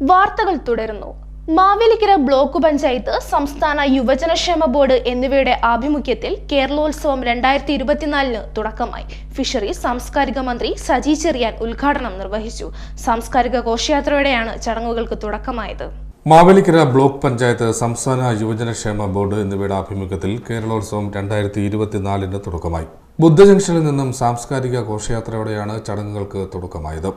വാർത്തകൾ തുടരുന്നു. മാവേലിക്കര ബ്ലോക്ക് പഞ്ചായത്ത്, സംസ്ഥാന യുവജനക്ഷേമ ബോർഡ് എന്നിവയുടെ ആഭിമുഖ്യത്തിൽ കേരളോത്സവം 2024 തുടക്കമായി. ഫിഷറീസ് സാംസ്കാരിക മന്ത്രി സജി ചെറിയാൻ ഉദ്ഘാടനം നിർവഹിച്ചു. സാംസ്കാരിക ഘോഷയാത്രയോടെയാണ് ചടങ്ങുകൾക്ക് തുടക്കമായത്. മാവേലിക്കര ബ്ലോക്ക് പഞ്ചായത്ത്, സംസ്ഥാന യുവജനക്ഷേമ ബോർഡ് എന്നിവയുടെ ആഭിമുഖ്യത്തിൽ കേരളോത്സവം 2024 തുടക്കമായി. ബുദ്ധ ജംഗ്ഷനിൽ നിന്നും സാംസ്കാരിക ഘോഷയാത്രയോടെയാണ് ചടങ്ങുകൾക്ക് തുടക്കമായത്.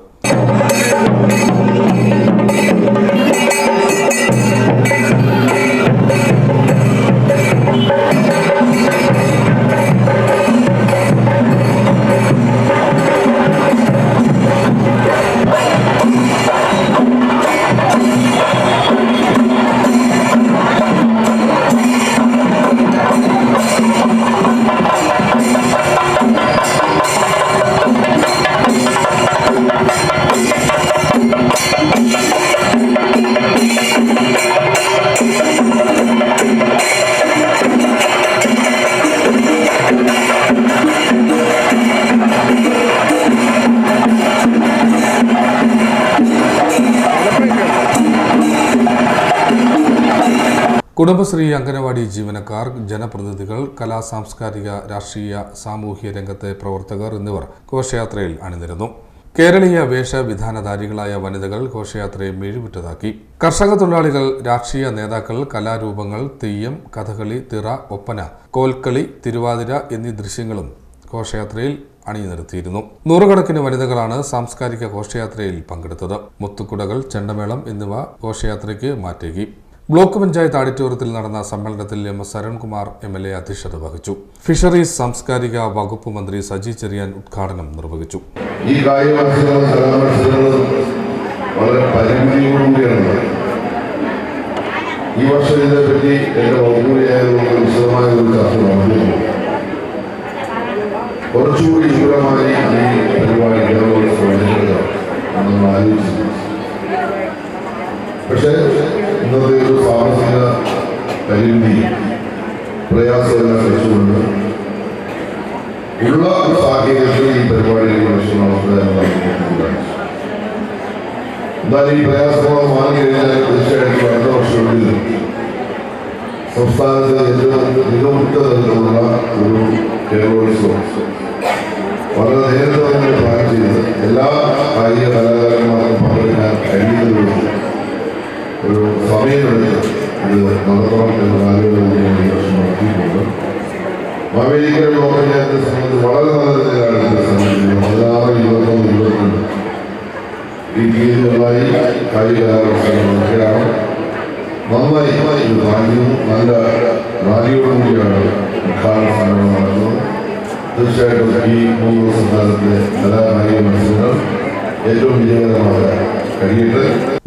കുടുംബശ്രീ, അംഗനവാടി ജീവനക്കാർ, ജനപ്രതിനിധികൾ, കലാ സാംസ്കാരിക, രാഷ്ട്രീയ, സാമൂഹ്യ രംഗത്തെ പ്രവർത്തകർ എന്നിവർ ഘോഷയാത്രയിൽ അണിനിരന്നു. കേരളീയ വേഷവിധാനധാരികളായ വനിതകൾ ഘോഷയാത്രയെ മിഴിവിട്ടതാക്കി. കർഷക തൊഴിലാളികൾ, രാഷ്ട്രീയ നേതാക്കൾ, കലാരൂപങ്ങൾ, തെയ്യം, കഥകളി, തിറ, ഒപ്പന, കോൽക്കളി, തിരുവാതിര എന്നീ ദൃശ്യങ്ങളും ഘോഷയാത്രയിൽ അണിനിരത്തിയിരുന്നു. നൂറുകണക്കിന് വനിതകളാണ് സാംസ്കാരിക ഘോഷയാത്രയിൽ പങ്കെടുത്തത്. മുത്തുക്കുടകൾ, ചെണ്ടമേളം എന്നിവ ഘോഷയാത്രയ്ക്ക് മാറ്റേകി. ബ്ലോക്ക് പഞ്ചായത്ത് ഓഡിറ്റോറിയത്തിൽ നടന്ന സമ്മേളനത്തിൽ MS അരുൺകുമാർ MLA അധ്യക്ഷത വഹിച്ചു. ഫിഷറീസ് സാംസ്കാരിക വകുപ്പ് മന്ത്രി സജി ചെറിയാൻ ഉദ്ഘാടനം നിർവഹിച്ചു. ഈ വളരെ പരിമിതിയോടുകൂടിയാണ്. ഈ വർഷം ഇതിനെപ്പറ്റി എന്റെ വകുപ്പിനെയായതുകൊണ്ട് വിശദമായ ഒരു ചർച്ച നടന്നു. കുറച്ചുകൂടി വിപുലമായി ഈ പരിപാടി നമ്മൾ ആലോചിച്ചു. പക്ഷേ ഇന്നത്തെ ഒരു സാമ്പത്തിക പരിമിതി പ്രയാസമെല്ലാം വെച്ചുകൊണ്ട് ഉള്ള ഒരു സാഹചര്യത്തിൽ ഈ പരിപാടികൾ എന്നാൽ ഈ പ്രയാസങ്ങൾ മാറി കഴിഞ്ഞാൽ തീർച്ചയായിട്ടും അടുത്ത വർഷങ്ങളിൽ സംസ്ഥാനത്ത് ഏറ്റവും മികവുറ്റ തരത്തിലുള്ള ഒരു കേരളോത്സവം വളരെ നേരത്തെ തന്നെ പ്ലാൻ ചെയ്ത് എല്ലാ കായിക കലാകാരന്മാർക്കും പങ്കെടുക്കാൻ കഴിയുന്നതിലുള്ള ഒരു സമയമെടുത്ത് ഇത് നടത്തണം എന്ന കാര്യങ്ങൾ നടത്തിയിട്ടുണ്ട്. മാവേലിക്കര ബ്ലോക്ക് പഞ്ചായത്തെ സംബന്ധിച്ച് വളരെ നല്ല നിലയിലാണ് ഇതിനെ സംബന്ധിച്ചത്. 16, 21, 22 ഈ തീയതികളായി കായിക കലാമത്സരങ്ങളൊക്കെയാണ്. നന്നായി ഇത് റാലിയും നല്ല റാലിയോടുകൂടിയാണ് ഉദ്ഘാടന സമ്മേളനം നടക്കുന്നത്. തീർച്ചയായിട്ടും ഈ 3 ദിവസം കാലത്തെ കലാകായിക മത്സരങ്ങൾ ഏറ്റവും വിജയകരമായ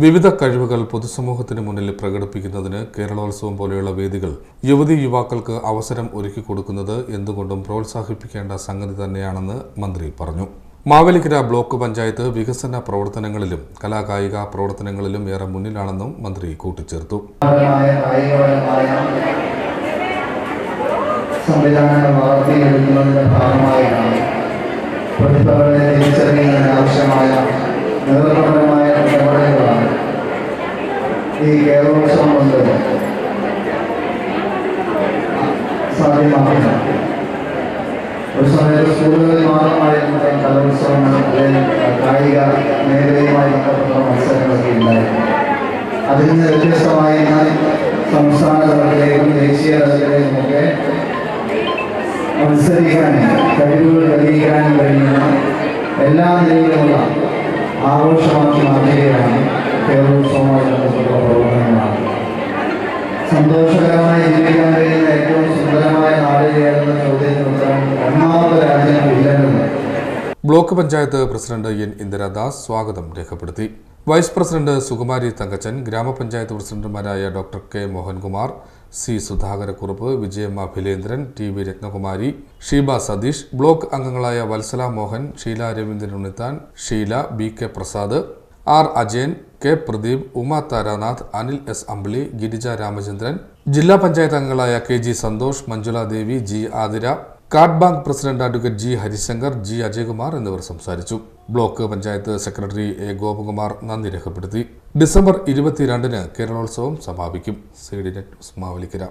വിവിധ കഴിവുകൾ പൊതുസമൂഹത്തിന് മുന്നിൽ പ്രകടിപ്പിക്കുന്നതിന് കേരളോത്സവം പോലെയുള്ള വേദികൾ യുവതി യുവാക്കൾക്ക് അവസരം ഒരുക്കി കൊടുക്കുന്നത് എന്തുകൊണ്ടും പ്രോത്സാഹിപ്പിക്കേണ്ട സംഗതി തന്നെയാണെന്ന് മന്ത്രി പറഞ്ഞു. മാവേലിക്കര ബ്ലോക്ക് പഞ്ചായത്ത് വികസന പ്രവർത്തനങ്ങളിലും കലാകായിക പ്രവർത്തനങ്ങളിലും ഏറെ മുന്നിലാണെന്നും മന്ത്രി കൂട്ടിച്ചേർത്തു. നിരന്തരമായ ഇടപെടലുകളാണ് ഈ കേരളോത്സവം കൊണ്ട് സാധ്യമാക്കുന്നത്. ഒരു സമയത്ത് സ്കൂളുകളിൽ മാത്രമായിരുന്ന കലോത്സവങ്ങൾ അല്ലെങ്കിൽ കായിക മേഖലയുമായി ബന്ധപ്പെട്ട മത്സരങ്ങളൊക്കെ ഉണ്ടായിരുന്നു. അതിൽ നിന്ന് വ്യത്യസ്തമായി സംസ്ഥാന തലത്തിലേക്കും ദേശീയ തലത്തിലേക്കുമൊക്കെ മത്സരിക്കാനും കഴിവുകൾ തെളിയിക്കാനും കഴിയുന്ന എല്ലാ നിലയിലുമുള്ള ആഘോഷമാക്കി മാറ്റുകയാണ് കേരളോത്സവവുമായി ബന്ധപ്പെട്ട പ്രവർത്തനങ്ങളാണ്. സന്തോഷകരമായി ജീവിക്കാൻ കഴിയുന്ന ഏറ്റവും സുന്ദരമായ നാട് ഏതെന്ന ചോദ്യത്തിന് ഉത്തരം ഒന്നാമത്തെ രാജ്യങ്ങളില്ലെന്ന് block panchayat president N Indiradas സ്വാഗതം രേഖപ്പെടുത്തി. വൈസ് പ്രസിഡന്റ് സുകുമാരി തങ്കച്ചൻ, ഗ്രാമപഞ്ചായത്ത് പ്രസിഡന്റുമാരായ doctor K Mohankumar, C Sudhakarakkurup, Vijayamma Abhilendran, TV Rathnakumari, Sheeba Satheesh, block അംഗങ്ങളായ Vatsala Mohan, Sheela Raveendran Unnithan, Sheela, BK Prasad, R Ajayan, K Pradeep, Uma Taranath, Anil S അമ്പിളി, ഗിരിജ രാമചന്ദ്രൻ, ജില്ലാ പഞ്ചായത്ത് അംഗങ്ങളായ KG Santhosh, Manjula Devi, G Athira, card bank president advocate G Harishankar, G Ajayakumar എന്നിവർ സംസാരിച്ചു. Block panchayat secretary A Gopakumar നന്ദി രേഖപ്പെടുത്തി. ഡിസംബർ 22-ന് കേരളോത്സവം സമാപിക്കും. CDNet news Mavelikkara.